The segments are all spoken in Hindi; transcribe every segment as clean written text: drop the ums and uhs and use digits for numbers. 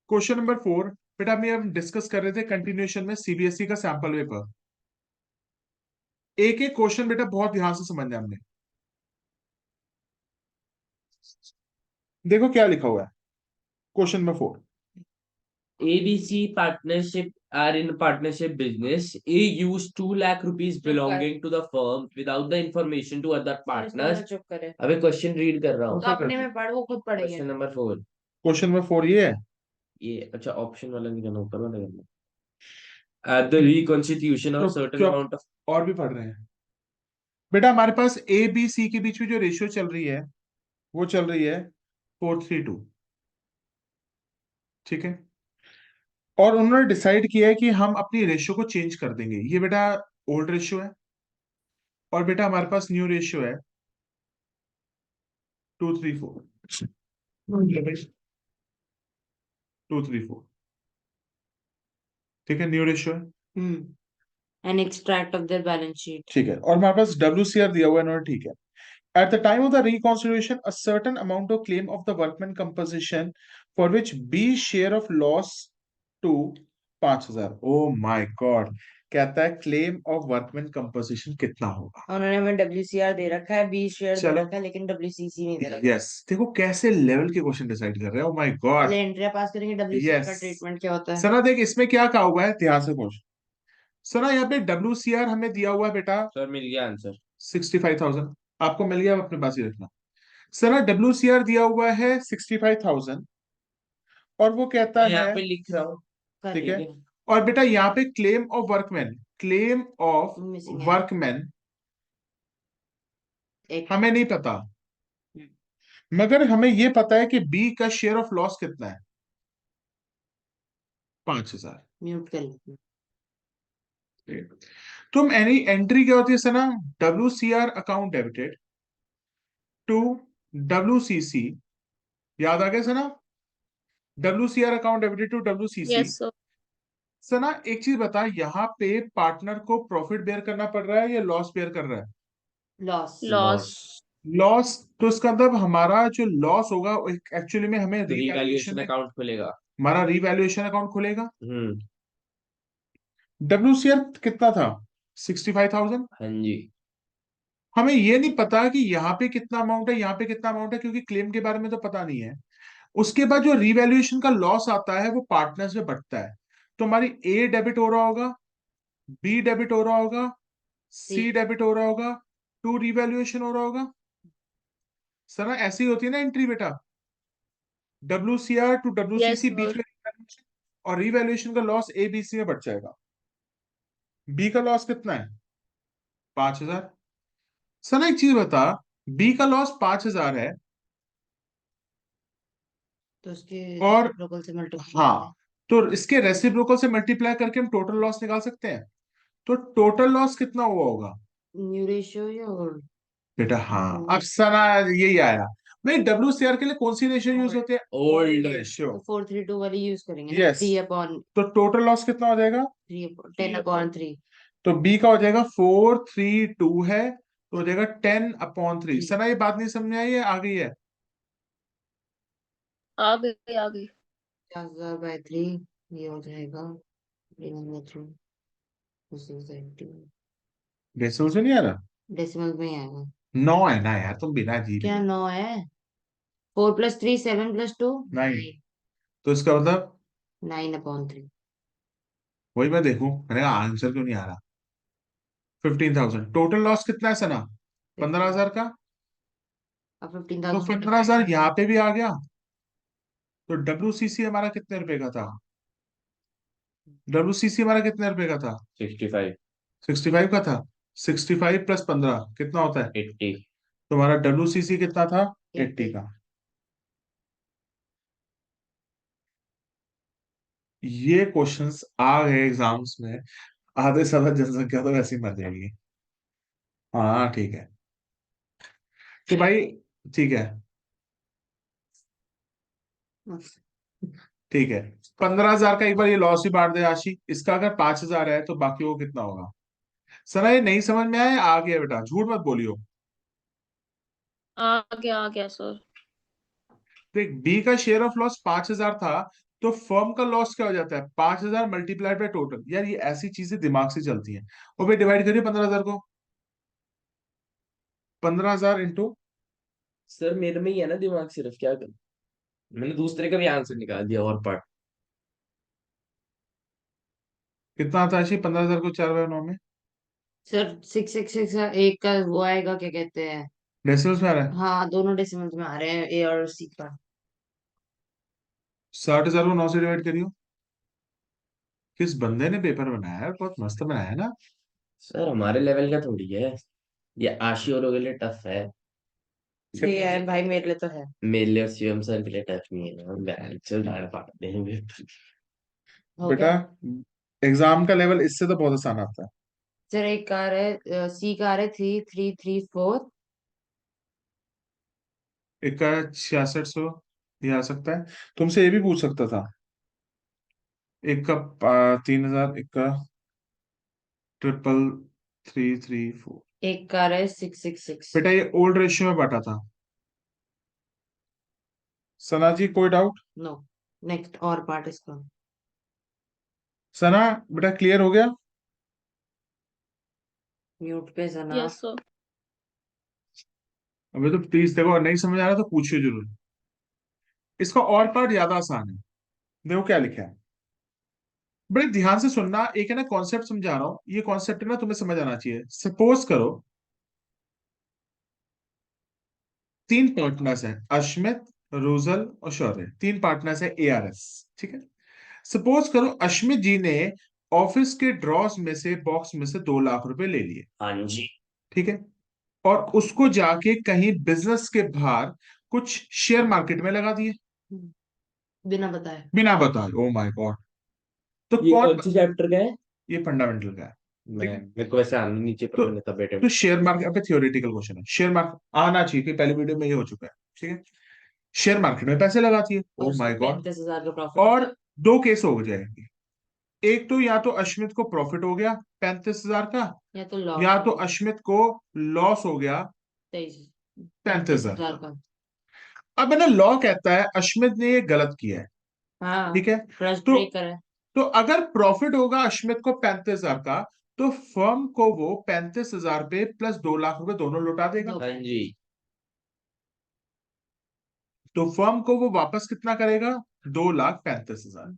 क्वेश्चन नंबर 4 बेटा, हम डिस्कस कर रहे थे कंटिन्यूएशन में सीबीएसई का सैंपल पेपर। एक एक क्वेश्चन बेटा बहुत ध्यान से समझना है हमने। देखो क्या लिखा हुआ है question number 4। ABC partnership are in partnership business. A used 2 lakh rupees belonging to the firm without the information to other partners. चुप करे। अबे क्वेश्चन रीड कर रहा हूँ। तो अपने में पढ़, वो खुद पढ़ेगा। क्वेश्चन नंबर 4 क्वेश्चन नंबर 4 ये है। ये अच्छा ऑप्शन वाला नहीं करना, ऊपर वाला करना। At the reconstitution तो of certain क्या amount of और भी पढ़ रहे हैं बेटा? हमारे पास ए बी सी के बीच में जो रेशियो चल रही है वो चल रही है 4:3:2। ठीक है। और उन्होंने डिसाइड किया है कि हम अपनी रेशियो को चेंज कर देंगे। ये बेटा ओल्ड रेशियो है और बेटा हमारे पास न्यू रेशियो है 2:3:4। 2:3:4। ठीक है, न्यू रेशियो है। An extract of their balance sheet. ठीक है, और हमारे पास WCR दिया हुआ है इन्होंने। ठीक है। At the time of the reconstitution, a certain amount of claim of the workman composition for which B share of loss to 5,000। Oh my God! कहता है क्लेम ऑफ वर्कमैन कंपोजिशन कितना होगा। उन्होंने हमें WCR दे रखा है, 20 शेयर दे चलो। रखा है, लेकिन WCC नहीं दे रखा। यस, देखो कैसे लेवल के क्वेश्चन डिसाइड कर रहे हैं। Oh my God! पहले एंट्री पास करेंगे, WCR का ट्रीटमेंट क्या होता है। सना देख इसमें क्या कहा हुआ है, ध्यान से पूछ। सना यहाँ पे WCR हमें दिया हुआ है बेटा सर मिल गया आंसर 65,000। आपको मिल गया, अपने पास ही रखना। सना WCR दिया हुआ है 65,000 और वो कहता यहाँ है, पे लिख रहा हूँ। ठीक है, ठीक है। और बेटा यहाँ पे claim of workman, claim of missing है वर्कमैन एक। हमें नहीं पता, मगर हमें ये पता है कि बी का शेयर ऑफ लॉस कितना है, 5,000। म्यूट कर लीजिए। तुम एनी एंट्री क्या होती है Sana? WCR account debited to WCC। याद आ गया Sana? WCR account debited to WCC। Yes sir. Sana एक चीज बता, यहाँ पे पार्टनर को प्रॉफिट बेयर करना पड़ रहा है या लॉस बेयर कर रहा है? लॉस। लॉस। लॉस। तो इसका मतलब हमारा जो लॉस होगा एक्चुअली में हमें तो रीवैल्यूएशन रिवैल्यूएशन में अकाउंट खुलेगा। हमारा रीवैल्यूएशन अकाउंट खुलेगा। हम्म। WCR कितना था? 65,000। हाँ जी। हमें ये नहीं पता कि यहाँ पे कितना अमाउंट है, यहाँ पे कितना अमाउंट है, क्योंकि क्लेम के बारे में तो पता नहीं है। उसके बाद जो रीवैल्यूएशन का लॉस आता है वो पार्टनर्स में बढ़ता है। तो हमारी A डेबिट हो रहा होगा, B डेबिट हो रहा होगा, C डेबिट हो रहा होगा, टू रीवैल्यूएशन हो रहा होगा। सर ना ऐसी होती है ना एंट्री बेटा, WCR टू यस WCC बीच सर। में revaluation, और रीवैल्यूएशन का लॉस ABC में बढ़ जाएगा। B का लॉस कितना है? 5,000। सर ना एक चीज बता, B का लॉस 5,000 है तो उसके और रेसिप्रोकल से मल्टीप्लाई। हाँ, तो इसके रेसिप्रोकल से मल्टीप्लाई करके हम टोटल लॉस निकाल सकते हैं। तो टोटल लॉस कितना हुआ होगा न्यू रेशियो या ओल्ड? बेटा? हाँ, अब सना यही आया। भाई WCR के लिए कौन सी रेशियो यूज होती है? Old ratio. तो 4:3:2 वाली यूज करेंगे ना। यस। 3/3। तो टोटल लॉस कितना हो जाएगा? 10/3। तो B का हो जाएगा 4:3:2 है, तो हो जाएगा 10/3। सना ये बात नहीं समझ में आई है? आ गई है? आ गई आ गई। 50,000/3 ये हो जाएगा। डेसिमल से नहीं आ रहा? डेसिमल में ही आएगा। 9 है ना यार, तुम बिना जी क्या 9 है? 4+3 7+2 नहीं, तो इसका मतलब 9/3। वही मैं देखूं, मैंने कहा आंसर क्यों नहीं आ रहा। 15,000 टोटल लॉस कितना है सना? 15,000 का। अब तो 15,000 15,000 यहाँ पे भी आ गया। तो WCC हमारा कितने रुपए का था? WCC हमारा कितने रुपए का था? 65 65 का था। 65 प्लस 15 कितना होता है? 80। तो हमारा WCC कितना था? 80 का। ये क्वेश्चंस आ गए एग्जाम्स में, आधे साल जनसंख्या तो वैसे ही मर जाएगी। हाँ ठीक है, तो भाई ठीक है, ठीक है। 15,000 का एक बार ये लॉस ही बांट दे आशी। इसका अगर 5,000 है तो बाकी वो कितना होगा? सर ये नहीं समझ में आया? आ गया बेटा, झूठ मत बोलियो। आ गया सर। देख, बी का शेयर ऑफ लॉस 5,000 था, तो फर्म का लॉस क्या हो जाता है, 5,000 मल्टीप्लाइड बाय टोटल। यार ये ऐसी चीजें दिमाग से चलती हैं। और भाई डिवाइड करिए 15,000 को, 15,000 इंटू, सर मेरे में ही है ना दिमाग, सिर्फ क्या कर, मैंने दूसरे का भी आंसर निकाल दिया और पार्ट। कितना आता है 15,000 को 4/9 में? सर 666 का एक का वो आएगा, क्या कहते हैं। डेसिमल्स में आ रहा है। हाँ, दोनों डेसिमल्स में आ रहे हैं, ए और सी का। 60,000 को 9 से डिवाइड करियो। किस बंदे ने पेपर बनाया है, बहुत मस्त बनाया है ना। सर हमारे लेवल का थोड़ी है, ये आशी औरों के लिए टफ है। सही है भाई, मेरे लिए तो है। मेरे लिए और शिवम सर के लिए टफ नहीं है ना, मैं चल रहा पाते हैं हो बेटा गया। एग्जाम का लेवल इससे तो बहुत आसान आता है। सर एक कार है, सी कार है 3334। एक का 6600, ये आ सकता है। तुमसे ये भी पूछ सकता था। एक का 3,000, एक का 33334। एक कार है 666। बेटा ये ओल्ड रेशियो में बांटा था। सना जी कोई डाउट? नो। नेक्स्ट और पार्ट इसका। सना बेटा क्लियर हो गया? म्यूट पे सना। Yes sir. अबे तो प्लीज देखो, नहीं समझ आ रहा तो पूछिए जरूर। इसका और पार्ट ज्यादा आसान है। देखो क्या लिखा है, बड़े ध्यान से सुनना। एक है ना कॉन्सेप्ट समझा रहा हूं, ये कॉन्सेप्ट ना तुम्हें समझ आना चाहिए। सपोज करो 3 पार्टनर्स हैं, अश्मित, रोजल और शौर्य। 3 पार्टनर्स है ARS, ठीक है। सपोज करो अश्मित जी ने ऑफिस के ड्रॉस में से, बॉक्स में से 2 लाख रुपए ले लिए, हाँ जी। ठीक है। और उसको जाके कहीं बिजनेस के बाहर कुछ शेयर मार्केट में लगा दिए, बिना बताए। बिना बताए। Oh my God. तो ये कौन, कौन सी चैप्टर का है? ये फंडामेंटल का है। मैं मेरे को वैसे आना नीचे तो पता नहीं था बेटे। तो शेयर मार्केट, अब थियोरेटिकल क्वेश्चन है, शेयर मार्केट आना चाहिए कि पहली वीडियो में ये हो चुका है, ठीक है। शेयर मार्केट में पैसे लगाती है, और ओ उसको माय गॉड। 35,000 का प्रॉफिट। और 2 केस हो जाएंगे। एक तो या तो अश्मित को प्रॉफिट हो गया 35,000 का, या तो लॉस। या तो अश्मित को लॉस हो गया 23 35,000 35,000 का। का। अब है ना लॉ कहता है अश्मित ने ये गलत किया है, हाँ, ठीक है। ट्रस्ट तो ब्रेकर है। तो अगर प्रॉफिट होगा अश्मित को 35,000 का, तो फर्म को वो 35,000 पे प्लस 2 लाख रुपए दोनों लौटा देगा। हाँ जी। तो फर्म को वो वापस कितना करेगा, 2,35,000।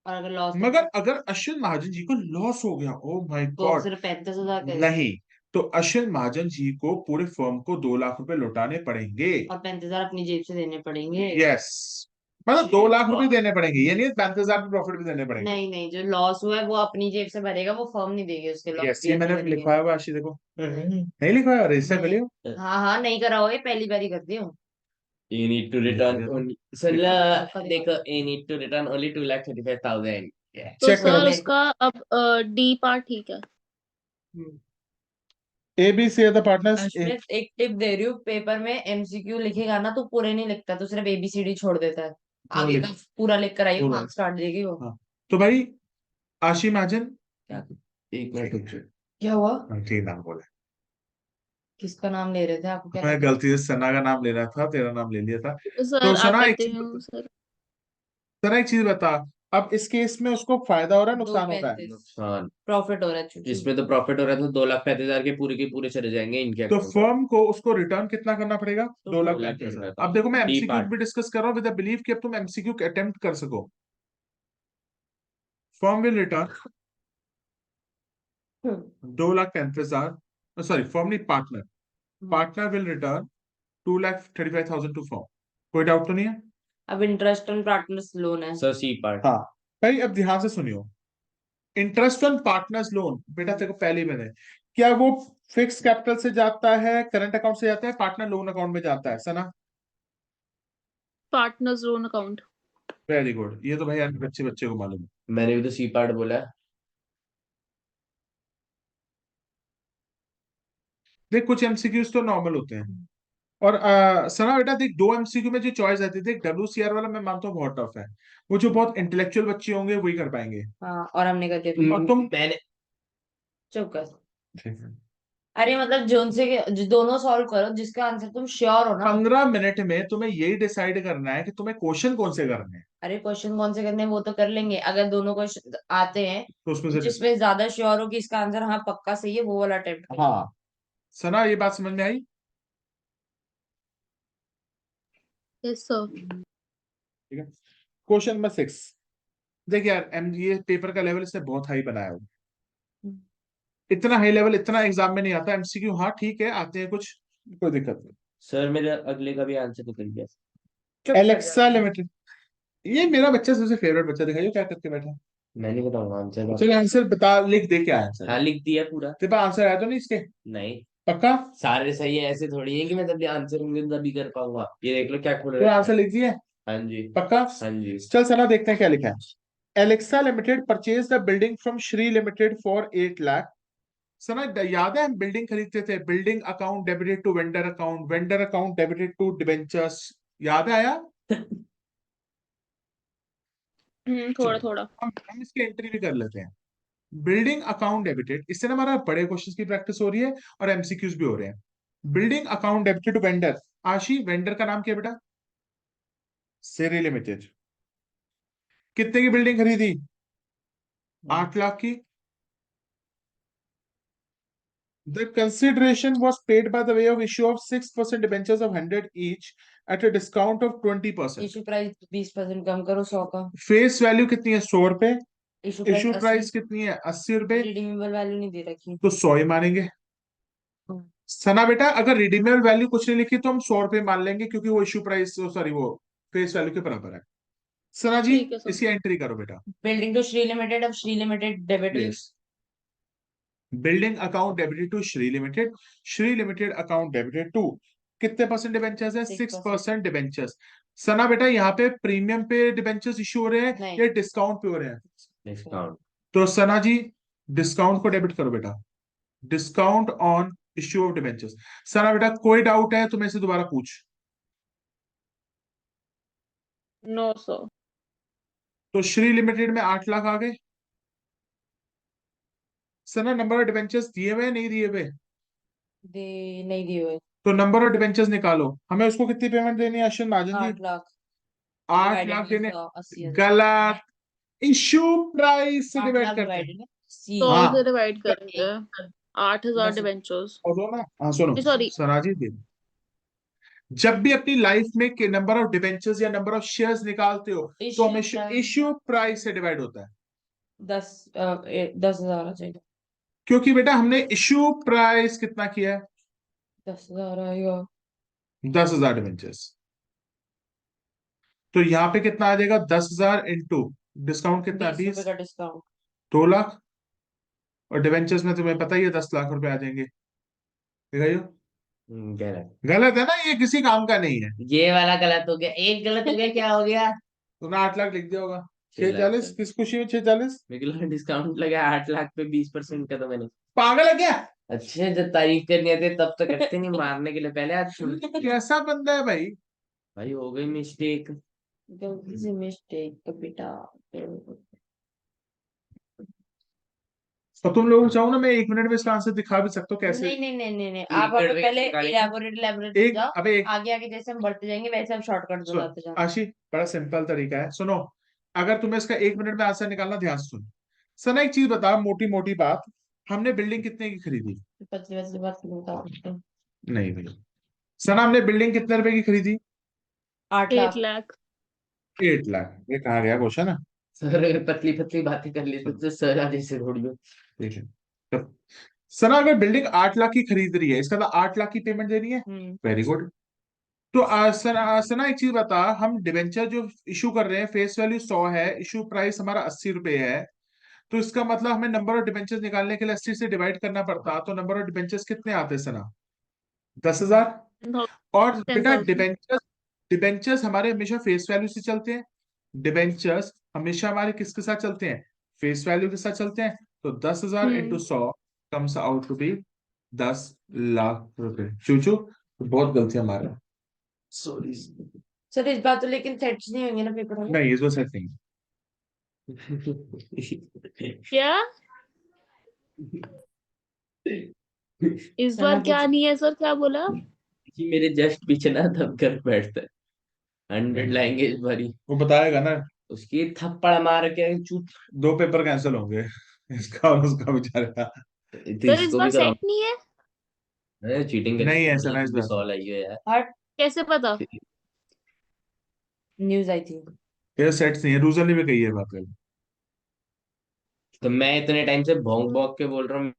और अगर लॉस मगर अगर अश्विन महाजन जी को लॉस हो गया, ओ माय तो गॉड, सिर्फ 35,000 का। नहीं, तो अश्विन महाजन जी को पूरे फर्म को 2 लाख रुपए लौटाने पड़ेंगे। और 35,000 अपनी जेब से देने पड़ेंगे। यस, मतलब 2 लाख रुपए देने पड़ेंगे, ये नहीं 35,000 प्रॉफिट भी देने पड़ेंगे। नहीं नहीं, जो लॉस हुआ है वो अपनी जेब से भरेगा, वो फर्म नहीं देगी उसके लॉस। यस, ये मैंने लिखवाया हुआ आशी, देखो नहीं लिखवाया, रजिस्टर कर लियो। हाँ हाँ, नहीं करा हो, ये पहली बार ही करती हूँ। You need to return only, sir देखो, you need to return only 2,35,000। तो चेक करो। सर उसका अब डी पार्ट ठीक है। ABC are the partners। Ashmit एक टिप दे रही हूँ, पेपर में MCQ लिखेगा ना तो पूरे नहीं लिखता, तो सिर्फ ABCD छोड़ देता है। आगे का पूरा लिख कर आइए, मार्क्स काट देगी वो। हाँ, तो भाई आशी महाजन, क्या? एक मिनट। क्या हुआ? ठीक नाम बोले। किसका नाम ले रहे थे, आपको क्या मैं लगा? गलती से सना का नाम ले रहा था, तेरा नाम ले लिया था। तो सर आप सना एक कहते चीज, हैं सर। सना एक चीज बता, अब इस केस में उसको फायदा हो रहा है नुकसान हो रहा है? 2,35,000 नुकसान। प्रॉफिट हो रहा है चूंकि। इसमें तो प्रॉफिट हो रहा था, 2,35,000 के पूरे चले जाएंगे इनके तो अकाउंट में। फर्म को उसको रिटर्न कितना करना पड़ेगा, तो 2,35,000। अब देखो मैं डी एमसीक्यू पार्ट। भी डिस्कस कर रहा हूँ विद द बिलीव कि अब तुम एमसीक्यू अटेम्प्ट कर सको। Firm will return 2,35,000, sorry firm नहीं, partner, partner will return 2,35,000 to firm. कोई डाउट तो नहीं है? अब इंटरेस्ट ऑन पार्टनर्स लोन है। Sir C part. हाँ भाई, अब ध्यान से सुनियो। इंटरेस्ट ऑन पार्टनर्स लोन, बेटा तेरे को पहले ही मैंने, क्या वो फिक्स कैपिटल से जाता है, करंट अकाउंट से जाता है, पार्टनर लोन अकाउंट में जाता है, Sana? Partners loan account. Very good, ये तो भाई यार बच्चे बच्चे को मालूम है। मैंने भी तो सी पार्ट बोला है। देख कुछ एमसीक्यूज तो नॉर्मल होते हैं। और सना बेटा देख, 2 एमसीक्यू में जो चॉइस आती है, देख WCR वाला मैं मानता हूँ बहुत टफ है, वो जो बहुत इंटेलेक्चुअल बच्चे होंगे वही कर पाएंगे। हाँ, और हमने कर दिया। और तुम मैंने चुप कर। ठीक है। अरे मतलब जो दोनों सॉल्व करो जिसका आंसर तुम श्योर हो ना। 15 मिनट में तुम्हें यही डिसाइड करना है कि तुम्हें क्वेश्चन कौन से करने हैं, अरे क्वेश्चन कौन से करने हैं वो तो कर लेंगे, अगर दोनों क्वेश्चन आते हैं तो उसमें से जिसमें ज्यादा श्योर हो कि इसका आंसर हाँ पक्का सही है वो वाला अटेम्प्ट करेंगे। हाँ। सना ये बात समझ में आई? Yes sir. ठीक है। Question number 6। देख यार, एम ये पेपर का लेवल इसने बहुत हाई बनाया हुआ। इतना हाई लेवल इतना एग्जाम में नहीं आता। एमसीक्यू हाँ ठीक है, आते हैं कुछ, कोई दिक्कत नहीं। सर मेरे अगले का भी आंसर निकल गया। चुप कर एलेक्सा जा। लिमिटेड, ये मेरा बच्चा सबसे फेवरेट बच्चा, दिखाइए क्या करके बैठा। मैं नहीं बताऊंगा आंसर। चलो आंसर बता, लिख दे क्या आंसर हाँ है। लिख दिया पूरा। तेरे पास आंसर आया तो नहीं इसके? नहीं, पक्का? सारे सही है, ऐसे थोड़ी है कि मैं तभी आंसर होंगे तभी कर पाऊंगा। ये देख लो क्या खोल तो रहा आंसर है। लिख दिया? हाँ जी। पक्का? हाँ जी। चल सना देखते हैं क्या लिखा है। Alexa limited purchase the building from Shri limited for 8 lakh. Sana याद है हम बिल्डिंग खरीदते थे, building account debited to vendor account, vendor account debited to debentures, याद है आया? थोड़ा चलो थोड़ा। हम इसकी एंट्री भी कर लेते हैं। बिल्डिंग अकाउंट डेबिटेड, इससे ना हमारा बड़े क्वेश्चंस की प्रैक्टिस हो रही है और एमसीक्यूज भी हो रहे हैं। Building account debited to vendor. Ashi, vendor का नाम क्या है बेटा? सेरी लिमिटेड। कितने की बिल्डिंग खरीदी? 8 लाख की। The consideration was paid by the way of issue of 6% debentures of 100 each at a discount of 20%. Issue price 20% कम करो 100 का। फेस वैल्यू कितनी है? 100 रुपए। Issue issue price 80। प्राइस कितनी है? 80 रुपए। रिडीमेबल वैल्यू नहीं दे रखी। तो 100 ही मानेंगे। सना बेटा, अगर रिडीमेबल वैल्यू कुछ नहीं लिखी तो हम 100 रुपए मान लेंगे, क्योंकि वो इशू प्राइस, सॉरी, वो फेस वैल्यू के बराबर है। सना जी ठीक है सर। इसकी एंट्री करो बेटा। बिल्डिंग टू श्री लिमिटेड, अब श्री लिमिटेड डेबिट हुई। Yes, building account debited to Shri limited, Shri limited account debited to कितने परसेंट डिबेंचर्स है? 6%। 6% डिबेंचर्स। सना बेटा यहाँ पे प्रीमियम पे डिबेंचर्स इशू हो रहे हैं नहीं। या डिस्काउंट पे हो रहे हैं? डिस्काउंट। तो सना जी डिस्काउंट को डेबिट करो बेटा। Discount on issue of debentures. Sana बेटा कोई डाउट है तो मैं से दोबारा पूछ। No sir. तो श्री लिमिटेड में 8 लाख आ गए। सना नंबर ऑफ डिबेंचर्स दिए हुए नहीं दिए हुए? नहीं दिए हुए। तो नंबर ऑफ डिबेंचर्स निकालो, हमें उसको कितनी पेमेंट देनी है अश्विन महाजन जी? 8 लाख 8 डिवाइडेड लाख बाई देने। 180,000। गलत। इशू प्राइस से 8 डिवाइड लाख करते हैं। डिवाइडेड बाई सी। 100 हाँ से डिवाइड करेंगे। 8,000 10। डिबेंचर्स। और दो ना, हाँ सुनो सॉरी। सनाजी दे। जब भी अपनी लाइफ में के नंबर ऑफ डिबेंचर्स या नंबर ऑफ शेयर्स निकालते हो तो इश्यू हमेशा इश्यू प्राइस से डिवाइड होता है। 10,000 आ जाएगा। क्योंकि बेटा हमने इश्यू प्राइस कितना किया है? 10,000 आएगा। 10,000 डिबेंचर्स। तो यहाँ पे कितना आ जाएगा? 10,000 इंटू डिस्काउंट कितना? 20 रुपए 20। का डिस्काउंट। 2 लाख। और डिबेंचर्स में तुम्हें पता ही है 10 लाख रुपए आ जाएंगे। दिखाइयो। गलत। गलत है ना, ये किसी काम का नहीं है। ये वाला गलत हो गया, एक गलत हो गया, क्या हो गया? तुमने 8 लाख लिख दिया होगा। 6 लाख 640 किस खुशी में 640? मेरे को डिस्काउंट लगा 8 लाख पे 20% का, तो मैंने। पागल है क्या? अच्छे, जब तारीफ करनी आती है तब तो करते नहीं, मारने के लिए पहले आज शुरू। कैसा बंदा है भाई? भाई हो गई मिस्टेक। गलती से मिस्टेक बेटा। तो तुम लोग चाहो ना मैं 1 मिनट में इसका आंसर दिखा भी सकता हूँ कैसे। नहीं, एक आप मिनट अभी में पहले निकालेंगे। इलेबोरेट एक जाओ। अबे एक आगे आगे जैसे हम बढ़ते जाएंगे वैसे हम शॉर्टकट बताते जाना। आशी, बड़ा सिंपल तरीका है, सुनो। अगर तुम्हें इसका 1 मिनट में आंसर निकालना, ध्यान से सुन। सना एक चीज बता, मोटी मोटी बात, हमने बिल्डिंग कितने की खरीदी? 25 बात बता सकते हैं। नहीं भैया। सना हमने बिल्डिंग कितने रुपए की खरीदी? 8 8 लाख। लाख। 8 लाख। ये कहा गया क्वेश्चन है? सर पतली पतली बातें कर लेते तो सर आज ऐसे थोड़ी हो। ठीक है। तो सना अगर बिल्डिंग 8 लाख की खरीद रही है, इसका मतलब 8 लाख की पेमेंट देनी है। Very good. तो सना एक चीज बता, हम डिवेंचर जो इशू कर रहे हैं फेस वैल्यू 100 है, इशू प्राइस हमारा 80 रुपए है, तो इसका मतलब हमें नंबर ऑफ डिवेंचर्स निकालने के लिए 80 से डिवाइड करना पड़ता, तो नंबर ऑफ डिवेंचर्स कितने आते हैं सना? 10,000। और बेटा 10,000। डिबेंचर्स हमारे हमेशा फेस वैल्यू से चलते हैं। डिबेंचर्स हमेशा हमारे किसके साथ चलते हैं? फेस वैल्यू के साथ चलते हैं। तो 10,000 into 100 comes out to be 10 lakh रुपए। चूचू बहुत गलती हमारे। सॉरी। सर इस बात तो लेकिन सेट्स नहीं होंगे ना पेपर में। नहीं, इस बार सेट नहीं। क्या? इस सना बार क्या पूछ। नहीं है सर, क्या बोला? कि मेरे जस्ट पीछे ना दबकर बैठता है, 100 लाएंगे इस बारी। वो बताएगा ना, उसकी थप्पड़ मार के चूत। 2 पेपर कैंसिल होंगे, इसका और उसका बेचारे का। तो सर इस इसको बार भी सेट नहीं है। कराऊंगा, चीटिंग नहीं है करेगी सना इस भी बार। 100 आई है यार। हट, कैसे पता? न्यूज आई थी। ये सेट्स नहीं है, रूजल ने भी कही है बात। तो मैं इतने टाइम से भौंक भौंक के बोल रहा हूँ।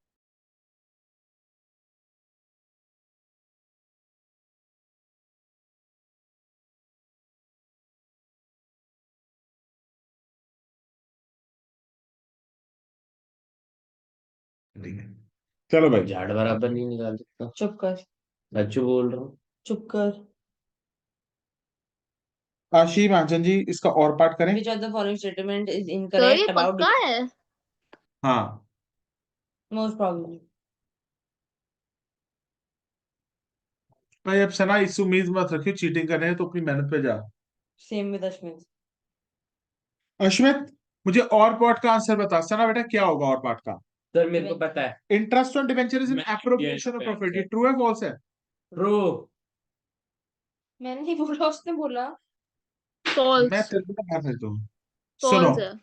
ठीक है, चलो भाई। झाड़ बराबर नहीं निकाल सकता। चुप कर, अच्छू बोल रहा हूँ। चुप कर। आशी मांचन जी, इसका और पार्ट करें। Which of the following statement is sir ये इनकरेक्ट अबाउट पक्का है? हाँ, मोस्ट प्रॉब्लम। भाई अब सना इस उम्मीद मत रखियो चीटिंग कर रहे हैं तो अपनी मेहनत पे जा। Same with Ashmit. अश्मित, मुझे और पार्ट का आंसर बता। सना बेटा क्या होगा और पार्ट का? सर मेरे को पता है। Interest on debenture is N मैं एप्रोप्रिएशन ऑफ प्रॉपर्टी, ट्रू है फॉल्स है? ट्रू। मैंने नहीं बोला, उसने बोला। मैं फॉल्स। तेरे को बता देता हूँ। सुनो फॉल्स है।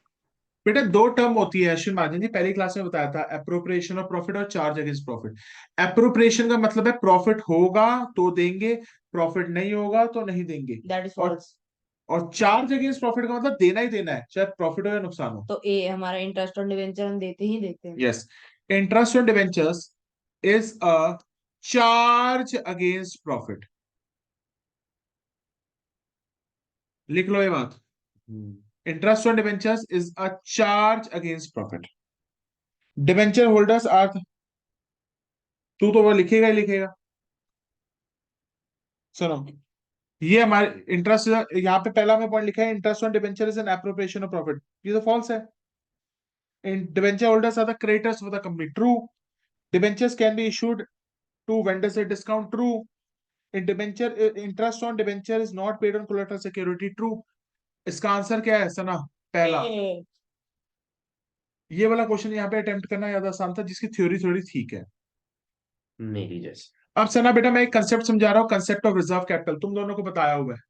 बेटा, 2 टर्म होती है, अश्विन महाजन जी पहली क्लास में बताया था, एप्रोप्रिएशन ऑफ प्रॉफिट और चार्ज अगेंस्ट प्रॉफिट। एप्रोप्रिएशन का मतलब है प्रॉफिट होगा तो देंगे, प्रॉफिट नहीं होगा तो नहीं देंगे। दैट इज और फॉल्स। चार्ज अगेंस्ट प्रॉफिट का मतलब देना ही देना है, चाहे प्रॉफिट हो या नुकसान हो। तो ए हमारा इंटरेस्ट ऑन डिवेंचर हम देते ही देते हैं। Yes, interest on debentures is a charge against profit. लिख लो ये बात, interest on debentures is a charge against profit. Debenture holders are, तू तो वो लिखेगा ही लिखेगा। सुनो, ये हमारे इंटरेस्ट, यहाँ पे पहला में पॉइंट लिखा है, interest on debenture is an appropriation of profit, ये तो फॉल्स है। Debenture holders are the creditors for the company, true. Debentures can be issued to vendors at discount, true. In debenture, interest on debenture is not paid on collateral security, true. इसका आंसर क्या है सना? पहला। ए, ये वाला क्वेश्चन यहाँ पे अटेम्प्ट करना ज्यादा आसान था, जिसकी थ्योरी थोड़ी ठीक है। मेरी जैसे। अब सना बेटा मैं एक कंसेप्ट समझा रहा हूँ, कंसेप्ट ऑफ रिजर्व कैपिटल, तुम दोनों को बताया हुआ है।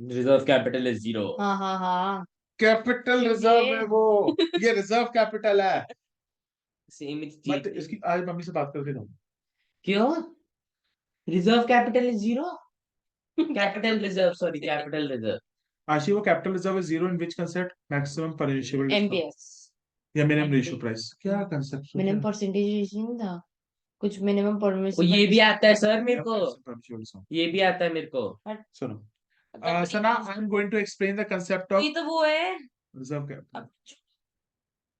Reserve capital is 0। हाँ हाँ हाँ। कैपिटल क्योंकि रिजर्व है वो, ये रिजर्व कैपिटल है। सेम मत इसकी आज मम्मी से बात करके जाऊँ। क्यों? Reserve capital is 0। Capital reserve, sorry capital reserve. आशी, वो capital reserve is zero in which concept? Maximum permissible discount MPS. या मिनिमम रेशियो प्राइस, क्या कंसेप्ट मिनिमम सोचा? परसेंटेज नहीं था, कुछ मिनिमम वो परमिसिबल। ये भी आता है सर मेरे को। Permissible discount. ये भी आता है मेरे को। सुनो Sana, I am going to explain the concept ये ऑफ तो वो है। Reserve capital. अब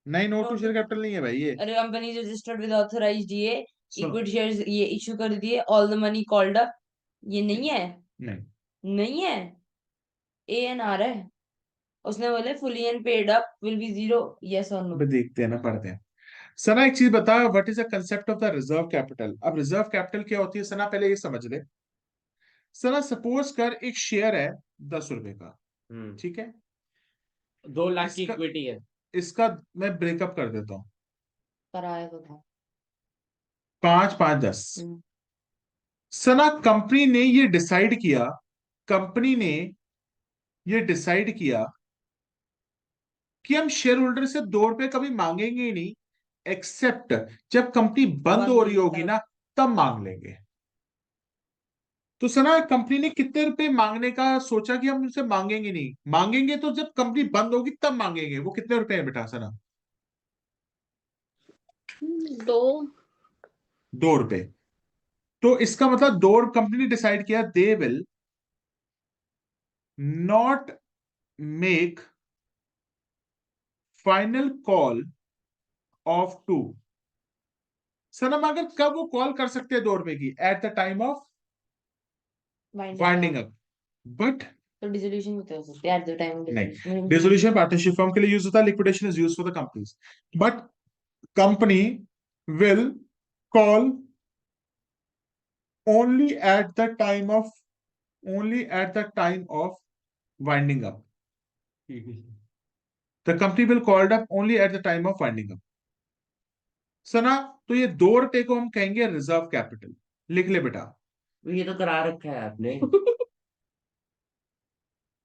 नहीं, नोट टू शेयर कैपिटल नहीं है भाई ये। अरे company registered with authorised DA, सुनो, इक्विटी शेयर्स ये इशू कर दिए, all the money called up. ये नहीं है, नहीं, नहीं है। एएनआर है। उसने बोले fully and paid up will B zero, yes और नो। अबे देखते हैं ना, पढ़ते हैं। सना एक चीज बता, what is the concept of the reserve capital? अब रिजर्व कैपिटल क्या होती है सना, पहले ये समझ ले। सना सपोज कर एक शेयर है 10 रुपए का, हम्म। ठीक है? 2 लाख की इसका इक्विटी है। इसका मैं ब्रेकअप कर देता हूँ, कराया तो था। 5 5 10। हम्म। सना कंपनी ने ये डिसाइड किया, कंपनी ने ये डिसाइड किया कि हम शेयर होल्डर से 2 रुपए कभी मांगेंगे ही नहीं, एक्सेप्ट जब कंपनी बंद हो रही होगी ना, तब मांग लेंगे। तो सना कंपनी ने कितने रुपए मांगने का सोचा कि हम उनसे मांगेंगे नहीं, मांगेंगे तो जब कंपनी बंद होगी तब मांगेंगे। वो कितने रुपए हैं बेटा सना? 2। 2 रुपए। तो इसका मतलब दो, कंपनी ने डिसाइड किया they will not make final call of 2। सनम अगर कब वो कॉल कर सकते हैं 2 रुपए की? Eight the time of winding up. But तो डिसोल्यूशन होता है सकते एट द टाइम ऑफ नहीं, डिसोल्यूशन पार्टनरशिप फॉर्म के लिए यूज होता है, liquidation is use for the companies. But company will call only at the time of only at the time of winding up. The company will called up only at the time of winding up. सना, तो ये 2 रुपए को हम कहेंगे रिजर्व कैपिटल। लिख ले बेटा। ये तो करा रखा है आपने।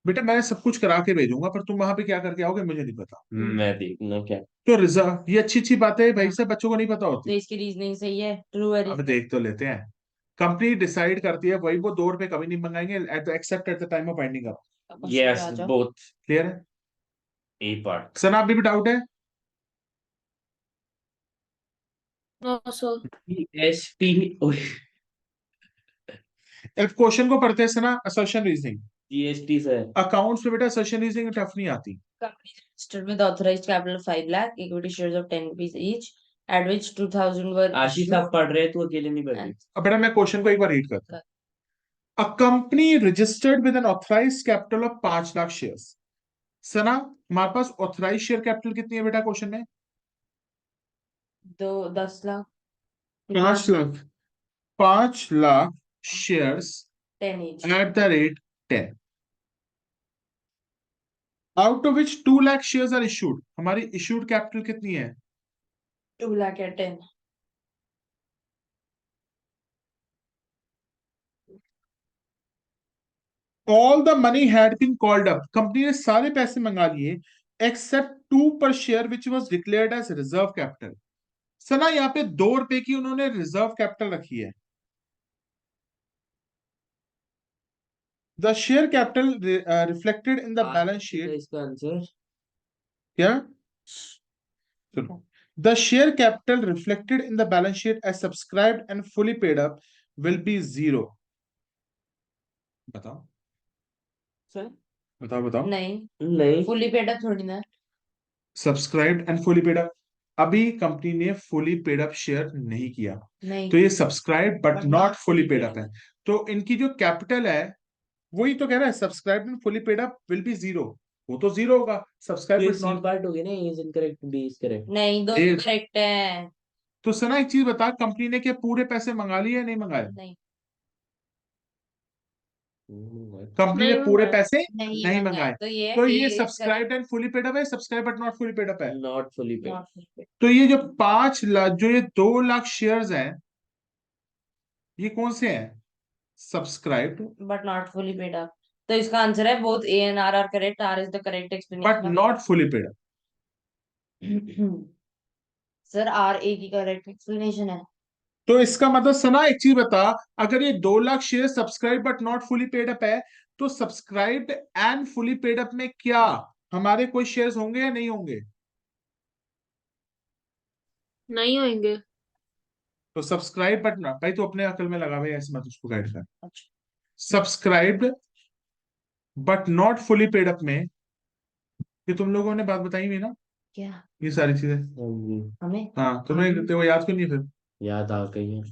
बेटा मैं सब कुछ करा के भेजूंगा, पर तुम वहां पे क्या करके आओगे मुझे नहीं पता। मैं देखूंगा क्या। तो रिजर्व, ये अच्छी अच्छी बातें भाई साहब बच्चों को नहीं पता तो होती। इसकी रीजनिंग सही है, ट्रू है अब reasoning? देख तो लेते हैं। कंपनी डिसाइड करती है, वही वो 2 रुपए कभी नहीं मंगाएंगे at the except at the time of winding up. अब question पे यस आ जाओ। बोथ। क्लियर है? ए पार्ट। सना अभी भी डाउट है? 900। S T. एक क्वेश्चन को पढ़ते हैं Sana, assertion reasoning. GST sir. Accounts में बेटा असर्शन रीजनिंग टफ नहीं आती। Company registered with authorized capital of 5 lakh, equity shares of 10 rupees each, at which 2000 were Ashish issued आप पढ़ रहे हैं, तू अकेले नहीं पढ़ रही। and अब बेटा मैं क्वेश्चन को एक बार रीड करता हूँ। A company registered with an authorised capital of 5 lakh shares. Sana हमारे पास ऑथराइज शेयर कैपिटल कितनी है बेटा क्वेश्चन में? 10 lakh 5 lakh. 5 lakh shares 10 each. At the rate 10, out of which 2 lakh shares are issued. हमारी इशूड कैपिटल कितनी है? 2 lakh at 10. All the money had been called up. कंपनी ने सारे पैसे मंगा लिए एक्सेप्ट 2 पर share which was declared as reserve capital. Sana यहाँ पे 2 रुपए की उन्होंने रिजर्व कैपिटल रखी है। The share capital reflected in the balance sheet. इसका आंसर क्या? सुनो, the share capital reflected in the balance sheet as subscribed and fully paid up will be 0। बताओ सर। बताओ बताओ। नहीं, नहीं। fully paid up थोड़ी ना। Subscribed and fully paid up. अभी कंपनी ने फुली पेड अप शेयर नहीं किया, नहीं, तो ये subscribe but But not not fully fully paid paid up है। तो इनकी जो कैपिटल है वही तो कह रहा है, subscribe and fully paid up will be 0। वो तो 0 होगा, तो सब्सक्राइब ये बट सी नॉट। पार्ट हो गया ना, A is incorrect, B is correct. नहीं, दोनों करेक्ट है। तो सना एक चीज बता, कंपनी ने क्या पूरे पैसे मंगा लिए या नहीं मंगाए? नहीं, कंपनी ने नहीं पूरे मंगाए। पैसे नहीं नहीं मंगाए, मंगाए। तो ये तो A ये is subscribe and fully paid up है, subscribe but not fully paid up है। Not fully paid. not fully paid. तो ये जो 5 लाख, जो ये 2 लाख शेयर्स हैं, ये कौन से हैं? Subscribed But not fully paid up. तो इसका आंसर है both A and R are correct. R is the correct but explanation of not fully paid up. Sir R A की करेक्ट एक्सप्लेनेशन है। तो इसका मतलब सना एक चीज बता, अगर ये 2 lakh share subscribe but not fully paid up है, तो subscribed and fully paid up में क्या हमारे कोई शेयर्स होंगे या नहीं होंगे? नहीं होंगे। तो सब्सक्राइब बट नॉट, भाई तो अपने अकल में लगा हुआ है, ऐसे मत उसको गाइड कर। अच्छा, subscribed but not fully paid up में, ये तुम लोगों ने बात बताई हुई ना, क्या ये सारी चीजें। हमें? हाँ, तुम्हें तेरे को याद क्यों नहीं है फिर? याद आ गई है।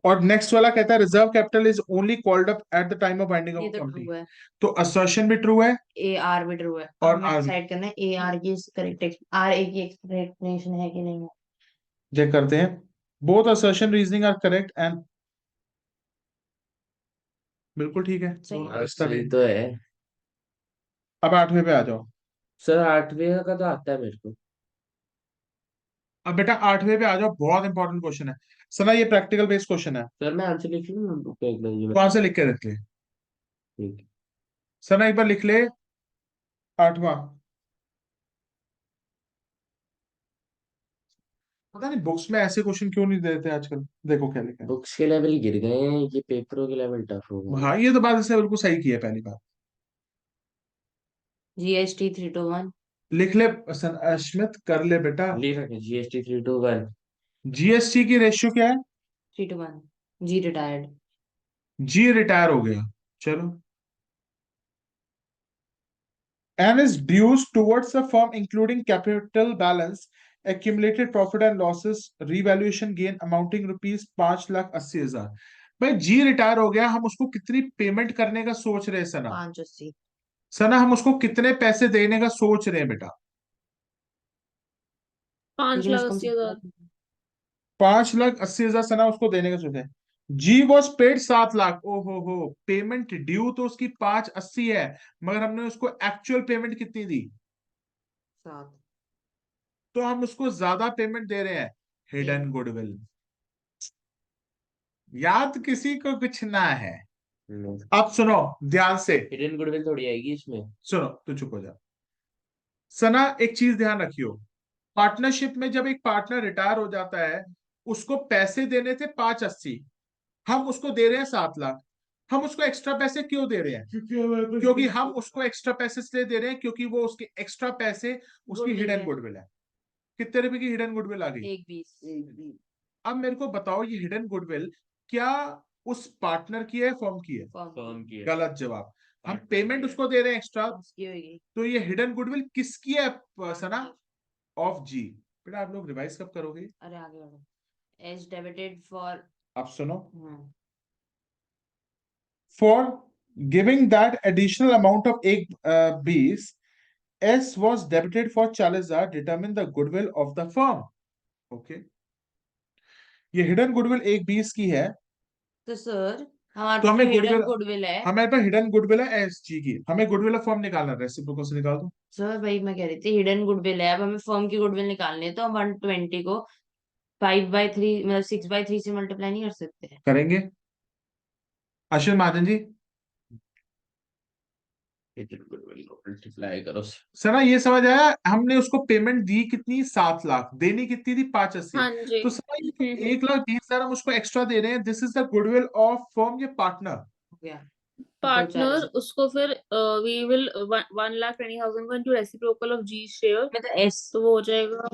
और नेक्स्ट वाला कहता है reserve capital is only called up at the time of binding ये ऑफ तो कंपनी। ट्रू है। तो असर्शन भी ट्रू है A R भी ट्रू है। और हमें R भी। डिसाइड करना है A R की करेक्ट R A की एक्सप्लेनेशन है कि नहीं है। चेक करते हैं। Both assertion reasoning are correct and बिल्कुल ठीक है। सही है। इसका भी। सही तो है। अब 8वें पे आ जाओ। सर 8वें का तो आता है मेरे को। अब बेटा 8वें पे आ जाओ, बहुत इंपॉर्टेंट क्वेश्चन है। सना ये प्रैक्टिकल बेस्ड क्वेश्चन है, सर मैं आंसर लिख लूँ बुक एक बार वहां से लिख के रख ले। ठीक है। सना एक बार लिख ले 8वां। पता नहीं बुक्स में ऐसे क्वेश्चन क्यों नहीं देते आजकल, देखो क्या लिखा है। बुक्स के लेवल गिर गए हैं, ये पेपरों के लेवल टफ हो गए हैं। हाँ, ये तो बात इसने बिल्कुल सही की है, पहली बात। GST 321 लिख ले अश्मित, कर ले बेटा। लिख रखे जीएसटी 321। जीएसटी की रेशियो क्या है? 321 G retired. जी रिटायर हो गया, चलो। and is dues towards the firm including capital balance, accumulated profit and losses, revaluation gain amounting rupees 5,80,000। भाई जी रिटायर हो गया, हम उसको कितनी पेमेंट करने का सोच रहे हैं सना? 580. सना हम उसको कितने पैसे देने का सोच रहे हैं बेटा? 5,80,000। 5,80,000 सना उसको देने का सोच रहे हैं। जी वॉज पेड 7 लाख। ओ हो, पेमेंट ड्यू तो उसकी 580 है, मगर हमने उसको एक्चुअल पेमेंट कितनी दी? 7. तो हम उसको ज्यादा पेमेंट दे रहे हैं, हिडन गुडविल। याद किसी को कुछ ना है। अब सुनो ध्यान से, हिडन गुडविल थोड़ी आएगी इसमें। सुनो तो चुप हो जा। सना एक चीज ध्यान रखियो, पार्टनरशिप में जब एक पार्टनर रिटायर हो जाता है, उसको पैसे देने थे 580, हम उसको दे रहे हैं 7 लाख। हम उसको एक्स्ट्रा पैसे क्यों दे रहे हैं? क्योंकि हम उसको एक्स्ट्रा पैसे इसलिए दे रहे हैं क्योंकि वो उसके एक्स्ट्रा पैसे उसकी Goodwill हिडन है। गुडविल है। कितने रुपए की हिडन गुडविल आ गई? 120। अब मेरे को बताओ, ये हिडन गुडविल क्या उस पार्टनर की है, फर्म की है? फर्म की है। गलत जवाब। हम Partner पेमेंट की है। उसको दे रहे हैं एक्स्ट्रा, उसकी होगी। तो ये हिडन गुडविल किसकी है सना? ऑफ जी। बेटा आप लोग रिवाइज कब करोगे? अरे आगे बढ़ो। As debited for. आप सुनो, हाँ। for giving that additional amount of एक 20, S was debited for 40,000, determine the goodwill of the firm. Okay, ये हिडन गुडविल 1/20 की है, तो सर हमारे तो पास हमें जो हिडन गुडविल, गुडविल है। हमारे पास हिडन गुडविल है एसजी की, हमें गुडविल ऑफ फर्म निकालना है, रेसिप्रोकल से निकाल दो। सर भाई मैं कह रही थी हिडन गुडविल है, अब हमें फर्म की गुडविल निकालनी है, तो हम 120 को 5/3 मतलब 6/3 से मल्टीप्लाई नहीं कर सकते? करेंगे अश्विन महाजन जी। हिडन गुडविल को मल्टीप्लाई करो। सना ये समझ आया, हमने उसको पेमेंट दी कितनी? 7 लाख, देनी कितनी थी? 580। हाँ जी। तो सना ये 1,20,000 हम उसको एक्स्ट्रा दे रहे हैं, this is the goodwill of firm, ये पार्टनर। हो गया। पार्टनर उसको फिर वी विल 1,20,000 को into reciprocal of G share, मैं तो एस तो वो हो जाएगा।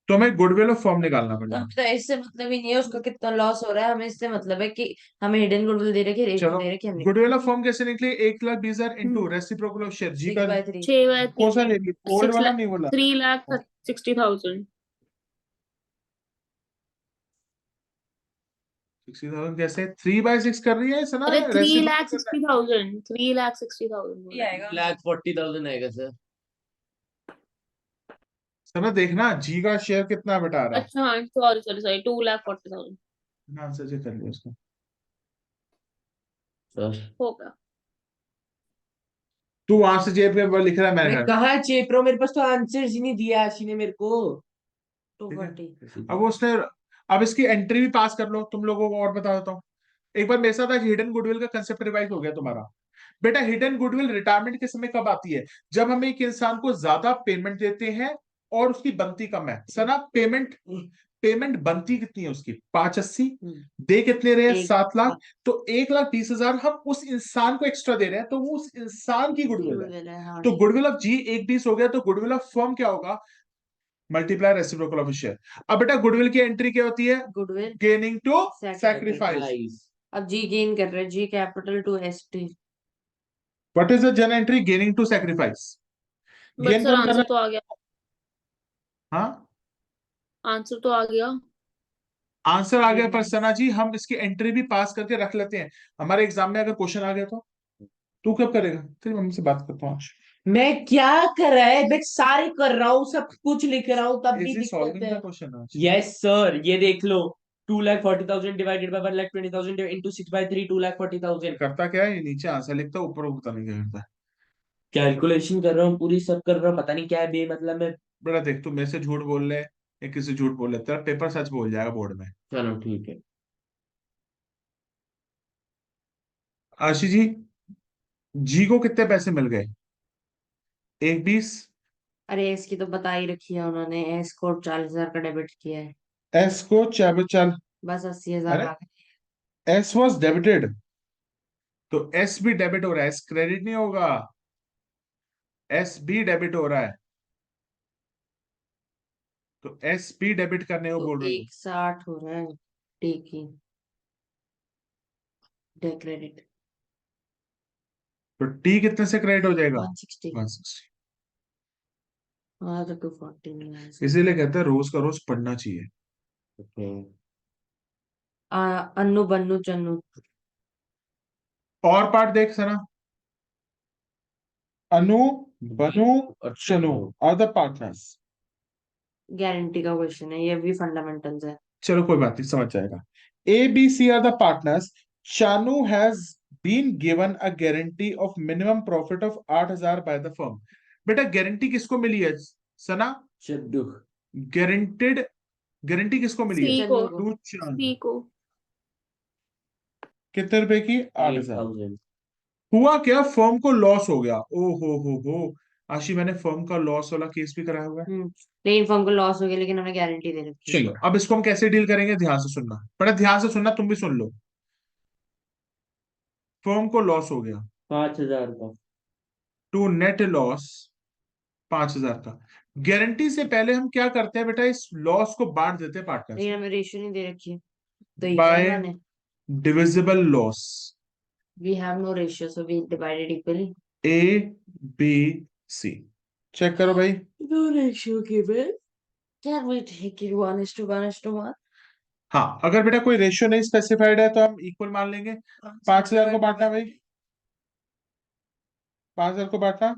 तो हमें गुडविल ऑफ फर्म निकालना तो पड़ेगा। हमें तो इससे मतलब ही नहीं है उसका कितना लॉस हो रहा है, हमें इससे मतलब है कि हमें हिडन गुडविल दे रखे, रेट चलो दे रखे हमने। गुडविल ऑफ फर्म कैसे निकली? 1,20,000 इंटू रेसिप्रोकल ऑफ शेयर जी का 6/3। 6/3 कौन सा ले लिया, ओल्ड वाला नहीं बोला? 3,60,000। 60,000 कैसे 3/6 कर रही है सना? अरे रेसिप्रोकल करना है। 3,60,000, 3,60,000 ये आएगा। 1,40,000 आएगा सर। सना देखना जी का शेयर कितना बटा रहा है। अच्छा हाँ, सॉरी सॉरी सॉरी, 2,40,000 आंसर से कर लिया उसका। सर होगा। तू वहां से जेब पे लिख रहा है, मैंने मैं कहा कहाँ चेप रहा हूँ, मेरे पास तो आंसर ही नहीं दिया आशी ने मेरे को। 240। अब उसने, अब इसकी एंट्री भी पास कर लो तुम लोगों को, और बता देता हूँ। एक बार मेरे साथ आज हिडन गुडविल का कंसेप्ट रिवाइज हो गया तुम्हारा। बेटा हिडन गुडविल रिटायरमेंट के समय कब आती है? जब हम एक इंसान को ज्यादा पेमेंट देते हैं और उसकी बनती कम है। सना पेमेंट, पेमेंट बनती कितनी है उसकी? 580, दे कितने रहे हैं? 7 लाख। तो 1,20,000 हम उस इंसान को एक्स्ट्रा दे रहे हैं, तो वो उस इंसान की गुडविल है। गुडविल है, हाँ। तो गुडविल ऑफ जी 1/20 हो गया, तो गुडविल ऑफ फर्म क्या होगा? Multiply reciprocal of share. अब बेटा गुडविल की एंट्री क्या होती है? Goodwill gaining to Sacrifice. Sacrifice. अब जी गेन कर रहे हैं, G capital to S T. What is the journal entry? Gaining to sacrifice. But gain sir कौन कर आंसर रहा तो आ गया, है? हाँ आंसर तो आ गया। आंसर आ गया, पर सना जी हम इसकी एंट्री भी पास करके रख लेते हैं, हमारे एग्जाम में अगर क्वेश्चन आ गया तो। तू कब करेगा? तेरी मम्मी से बात करता हूँ आज। मैं क्या कर रहा है, मैं सारी कर रहा हूँ, सब कुछ लिख रहा हूँ, तब भी इज ही दिक्कत सॉल्विंग है। द क्वेश्चन आज? यस सर, ये देख लो, 2,40,000 डिवाइडेड बाय 1,20,000 इंटू 6/3, 2,40,000। करता क्या है ये? नीचे आंसर लिखता है, ऊपर पता नहीं क्या करता है। कैलकुलेशन कर रहा हूँ पूरी, सब कर रहा हूँ, पता नहीं क्या है बेमतलब में। बेटा देख, तू मेरे से झूठ बोल ले या किसी से झूठ बोल ले, तेरा पेपर सच बोल जाएगा बोर्ड में। चलो ठीक है। आशी जी, जी को कितने पैसे मिल गए? 1/20। अरे इसकी तो बता ही रखी है उन्होंने, एस को 40,000 का डेबिट किया है, एस को चल, बस 80,000 अरे आ गए। एस वॉज डेबिटेड, तो एस भी डेबिट हो रहा है, एस क्रेडिट नहीं होगा, एस भी डेबिट हो रहा है, तो एस भी डेबिट करने को तो बोल रही हूँ। 160 हो रहा है टी की डे क्रेडिट। तो टी कितने से क्रेडिट हो जाएगा? 160। 160। हाँ तो 240 नहीं है। इसीलिए कहते हैं रोज का रोज पढ़ना चाहिए। अन्नू बन्नू चन्नू। और पार्ट देख सना, अनु, बनु, और चनु आर द पार्टनर्स। गारंटी का क्वेश्चन है, ये भी फंडामेंटल्स है। चलो कोई बात नहीं, समझ जाएगा। A B C are the partners. Shanu has been given a guarantee of minimum profit of 8,000 by the firm. बेटा गारंटी किसको मिली है सना? चड्डू। गारंटी किसको मिली है? सी को, चंदू को। टू चांद। सी को। कितने रुपए की? 8,000। 8,000। हुआ क्या, फर्म को लॉस हो गया। ओ हो आशी, मैंने फर्म का लॉस वाला केस भी कराया हुआ है। लेकिन फर्म को लॉस हो गया, लेकिन हमें गारंटी दे रखी है। चलो अब इसको हम कैसे डील करेंगे, ध्यान से सुनना, बड़ा ध्यान से सुनना, तुम भी सुन लो। फर्म को लॉस हो गया, 5,000 का। टू नेट लॉस 5,000 का। गारंटी से पहले हम क्या करते हैं बेटा, इस लॉस को बांट देते हैं पार्टनर्स लेकिन हमें रेशियो नहीं दे रखी है, तो ये बाय क्या है? Divisible loss, we have no ratio, so we divided equally. A B C. Check करो भाई। No ratio given, can we take it 1:1:1? हाँ, अगर बेटा कोई रेशियो नहीं स्पेसिफाइड है तो हम इक्वल मान लेंगे। 5,000 को बांटना भाई, 5,000 को बांटना।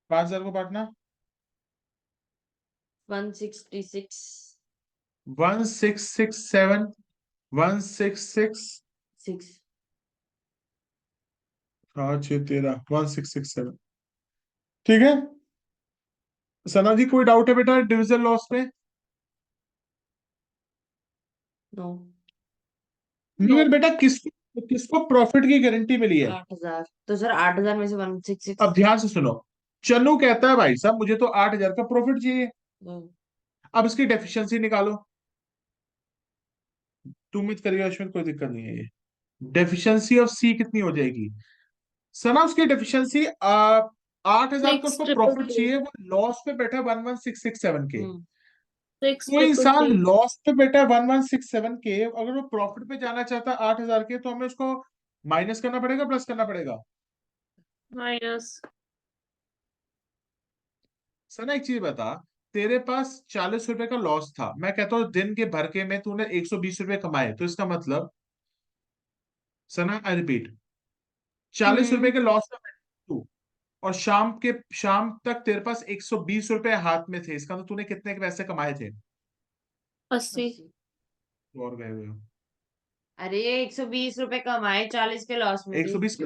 5,000 को बांटना। 166 1667 166 6। 6 13 1667। ठीक है सना जी, कोई डाउट है बेटा डिविजन लॉस में? नो। मगर बेटा किसको किसको प्रॉफिट की गारंटी मिली है? 8,000, तो सर 8,000 में से 166। अब ध्यान से सुनो, चन्नू कहता है भाई साहब मुझे तो 8,000 का प्रॉफिट चाहिए। अब इसकी डेफिशिएंसी निकालो। तुम मत करिएगा इसमें, कोई दिक्कत नहीं है। ये डेफिशिएंसी ऑफ सी कितनी हो जाएगी सना? उसकी डेफिशिएंसी 8,000 का उसको प्रॉफिट 6,222। चाहिए, वो लॉस पे बैठा 11,667 के। कोई इंसान 6,222। लॉस पे बैठा है 1167 के, अगर वो प्रॉफिट पे जाना चाहता है 8,000 के, तो हमें उसको माइनस करना पड़ेगा, प्लस करना पड़ेगा? माइनस। सना एक चीज बता, तेरे पास 40 रुपए का लॉस था, मैं कहता हूँ दिन के भर के में तूने 120 रुपए कमाए, तो इसका मतलब सना आई रिपीट, 40 रुपए के लॉस में बैठा तू, और शाम तक तेरे पास 120 रुपए हाथ में थे, इसका मतलब तूने कितने के पैसे कमाए थे? 80। और गए हुए हो। अरे 120 रुपए कमाए, 40 के लॉस में थी। 120।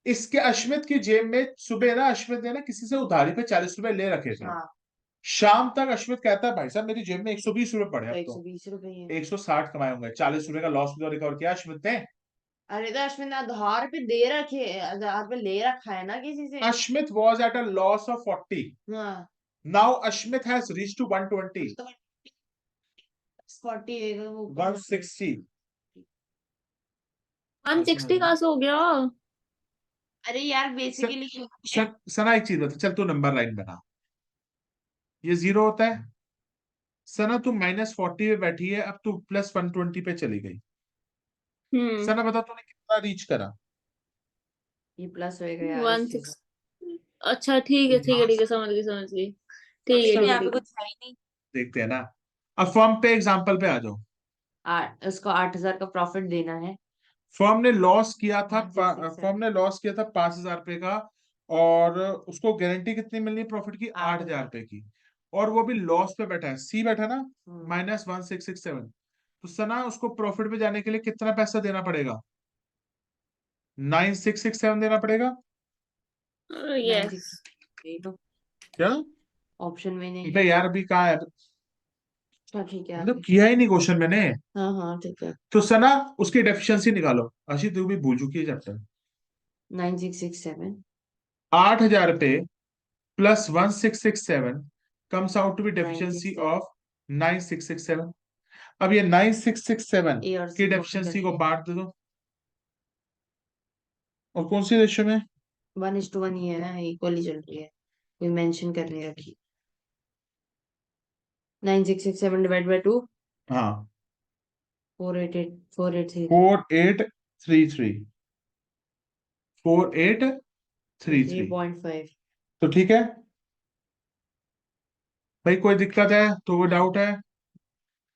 इसके अश्मित की जेब में सुबह ना, अश्मित ने ना किसी से उधारी पे 40 रुपए ले रखे थे। हाँ, शाम तक अश्मित कहता है भाई साहब मेरी जेब में 120 रुपए पड़े, तो अब तो 120 रुपए ही है। 160 कमाए होंगे, 40 रुपए का लॉस भी तो रिकवर किया अश्मित ने। अरे तो अश्विन ने आधार पे दे रखे, आधार पे ले रखा है ना किसी से। Ashmit was at a loss of 40. हाँ, Now Ashmit has reached to 120, तो 40 देगा वो ऊपर से। 160. 160 कहाँ से हो गया? अरे यार बेसिकली सना एक चीज बता, चल तू नंबर लाइन बना, ये 0 होता है। सना तू -40 पे बैठी है, अब तू +120 पे चली गई। सना बता तूने कितना रीच करा? ये प्लस होएगा यार वन इस चीज सिक्स। अच्छा ठीक है ठीक है ठीक है, समझ गई समझ गई। ठीक है में। ठीक है यहाँ पे ठीक है। कुछ है ही नहीं। देखते हैं ना। अब फर्म पे एग्जांपल पे आ जाओ। उसको 8,000 का प्रॉफिट देना है। फर्म ने लॉस किया था, 1,667। फर्म ने लॉस किया था 5,000 रुपए का, और उसको गारंटी कितनी मिलनी प्रॉफिट की? 8,000 रुपए की, और वो भी लॉस पे बैठा है, सी बैठा ना, -1667। तो सना उसको प्रॉफिट पे जाने के लिए कितना पैसा देना पड़ेगा? 9,667 देना पड़ेगा। यस। 96 तो क्या ऑप्शन में नहीं। बेटा यार अभी कहाँ है, अच्छा ठीक है मतलब किया ही नहीं क्वेश्चन मैंने। हाँ हाँ ठीक है। तो सना उसकी डेफिशिएंसी निकालो। अशी तू भी भूल चुकी है चैप्टर। 9667 8,000 रुपए plus 1,667 comes out to be deficiency 96 of 9,667। अब ये 9,667 ए और की सी को डेफिशिएंसी को करके बांट दे दो, और कौन सी रेशियो में? 1:1 ही है ना, इक्वली चल रही है, कोई मेंशन कर नहीं रखी। 9667 डिवाइड बाय 2, हाँ 488 4833 4833। 3.5। तो ठीक है भाई, कोई दिक्कत है तो वो डाउट है?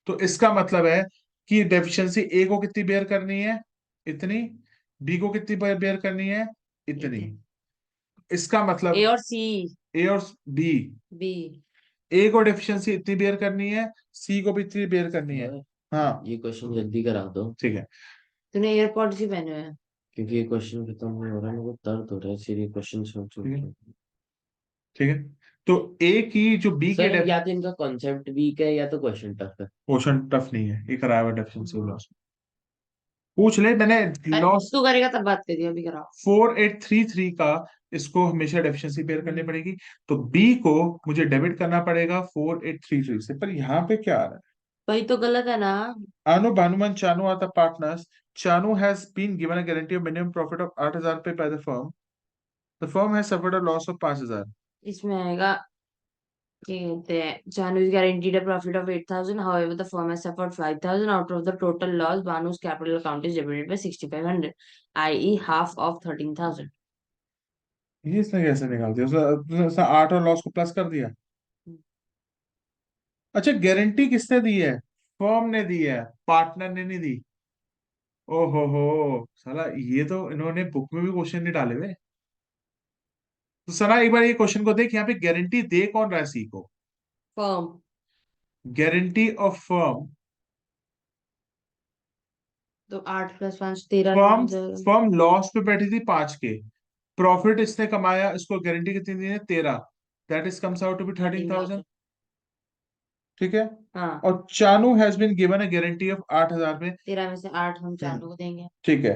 तो इसका मतलब है कि डेफिशिएंसी ए को कितनी बेयर करनी है? इतनी। बी को कितनी बेयर करनी है? इतनी। इसका ए मतलब और सी। ए और बी, बी। ए को डेफिशिएंसी इतनी बेयर करनी है, सी को भी इतनी बेयर करनी है। हाँ ये क्वेश्चन जल्दी करा दो। ठीक है। तूने एयरपॉड्स ही पहने हुए हैं। क्योंकि ये क्वेश्चन खत्म नहीं हो रहा है, मेरे को दर्द हो रहा है सिर्फ क्वेश्चन सोच ठीक है। के। ठीक है, तो ए की जो बी के सर या तो इनका कॉन्सेप्ट वीक है या तो क्वेश्चन टफ है। क्वेश्चन टफ नहीं है, ये कराया हुआ डेफिशिएंसी लॉस। पूछ ले, मैंने अरे लॉस तू करेगा तब बात करिए, अभी कराओ। 4833 का इसको हमेशा डेफिशिएंसी पेयर करनी पड़ेगी, तो बी को मुझे डेबिट करना पड़ेगा 4833 से। पर यहाँ पे क्या आ रहा है? वही तो गलत है ना। Anu Bhanuman Chanu are the partners. Chanu has been given a guarantee of minimum profit of 8,000 rupees by the firm. The firm has suffered a loss of 5,000. इसमें आएगा क्या कहते हैं, Chanu is guaranteed a profit of 8,000. However, the firm has suffered 5,000. Out of the total loss, Banu's capital account is debited by 6,500, i.e. half of 13,000. ये इसने कैसे निकाल दिया? उसने 8 और लॉस को प्लस कर दिया। अच्छा, गारंटी किसने दी है? फर्म ने दी है, पार्टनर ने नहीं दी। ओहो हो, साला ये तो इन्होंने बुक में भी क्वेश्चन नहीं डाले हुए। तो साला एक बार ये क्वेश्चन को देख, यहाँ पे गारंटी दे कौन रहा है सी को? फर्म। Guarantee of firm. तो 8 + 5 13 फर्म हो जाएगा। फर्म लॉस पे बैठी थी 5 के, प्रॉफिट इसने कमाया, इसको गारंटी कितनी दी है? 13। That is comes out to be 13,000। ठीक है, हाँ, और Chanu has been given a guarantee of 8,000 में। 13 में से 8 हम चानू को देंगे। ठीक है,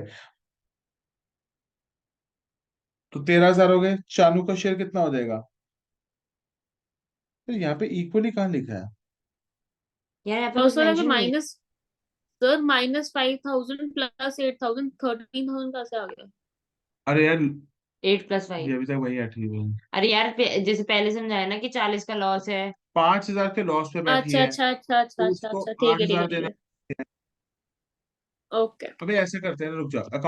तो 13,000 हो गए। चानू का शेयर कितना हो जाएगा? तो यहाँ पे इक्वली कहाँ लिखा है? यार यहाँ पे और कुछ सर अगर मेंशन नहीं। -5,000 प्लस 8,000 13,000 कहाँ से आ गया? अरे यार, 8 + 5। ये अभी तक वही 8 ही हुई है। अरे यार जैसे पहले समझाया ना कि 40 का लॉस है। 5,000 के लॉस पे बैठी अच्छा है, अच्छा अच्छा अच्छा तो अच्छा उसको अच्छा, ठीक है ठीक 8,000 है ठीक देना है। ओके। अबे ऐसे करते हैं ना, रुक जा।